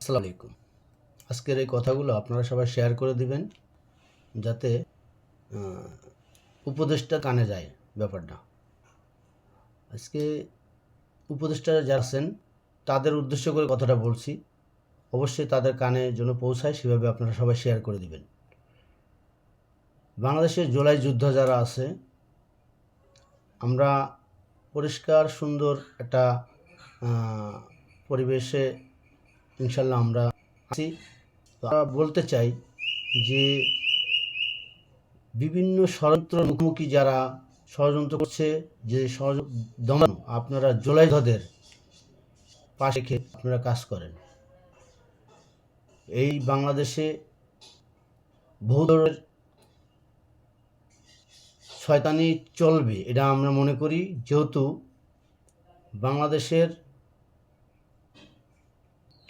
আসসালামু আলাইকুম। আজকের এই কথাগুলো আপনারা সবাই শেয়ার করে দিবেন, যাতে উপদেশটা কানে যায় ব্যাপারটা। আজকে উপদেষ্টারা যারা আছেন তাদের উদ্দেশ্য করে কথাটা বলছি, অবশ্যই তাদের কানে যেন পৌঁছায় সেভাবে আপনারা সবাই শেয়ার করে দিবেন। বাংলাদেশের জুলাই যোদ্ধা যারা আছে, আমরা পরিষ্কার সুন্দর একটা পরিবেশে ইনশাল্লাহ আমরা আছি। আমরা বলতে চাই যে বিভিন্ন ষড়যন্ত্র মুখোমুখি যারা ষড়যন্ত্র করছে, যে দমানো, আপনারা জুলাই যোদ্ধাদের পাশে রেখে আপনারা কাজ করেন। এই বাংলাদেশে বহু ধরনের শয়তানি চলবে, এটা আমরা মনে করি, যেহেতু বাংলাদেশের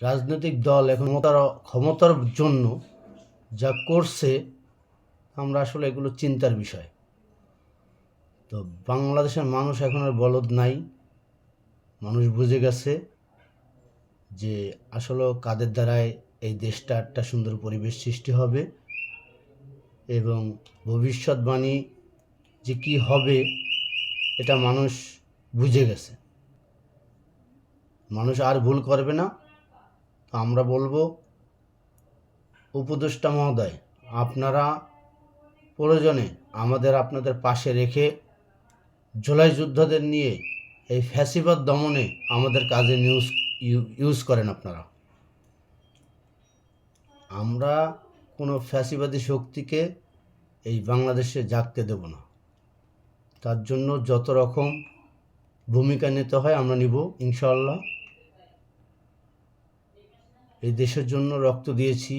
রাজনৈতিক দল এখন ক্ষমতার জন্য যা করছে, আমরা আসলে এগুলো চিন্তার বিষয়। তো বাংলাদেশের মানুষ এখন আর বলদ নাই, মানুষ বুঝে গেছে যে আসলে কাদের দ্বারায় এই দেশটা একটা সুন্দর পরিবেশ সৃষ্টি হবে এবং ভবিষ্যৎবাণী যে কি হবে এটা মানুষ বুঝে গেছে। মানুষ আর ভুল করবে না। তো আমরা বলবো, উপদেষ্টা মহোদয়, আপনারা প্রয়োজনে আপনাদের পাশে রেখে জুলাই যোদ্ধাদের নিয়ে এই ফ্যাসিবাদ দমনে আমাদের কাজে ইউজ করেন আপনারা। আমরা কোনো ফ্যাসিবাদী শক্তিকে এই বাংলাদেশে জাগতে দেব না। তার জন্য যত রকম ভূমিকা নিতে হয় আমরা নিব ইনশাআল্লাহ। এই দেশের জন্য রক্ত দিয়েছি,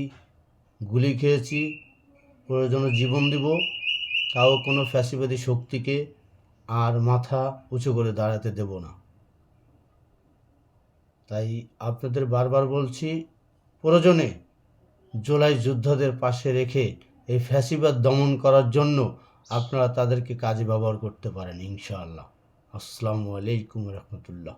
গুলি খেয়েছি, প্রয়োজনে জীবন দিব, তাও কোনো ফ্যাসিবাদী শক্তিকে আর মাথা উঁচু করে দাঁড়াতে দেব না। তাই আপনাদের বারবার বলছি, প্রয়োজনে জুলাই যোদ্ধাদের পাশে রেখে এই ফ্যাসিবাদ দমন করার জন্য আপনারা তাদেরকে কাজে ব্যবহার করতে পারেন ইনশাআল্লাহ। আসসালামু আলাইকুম রহমতুল্লাহ।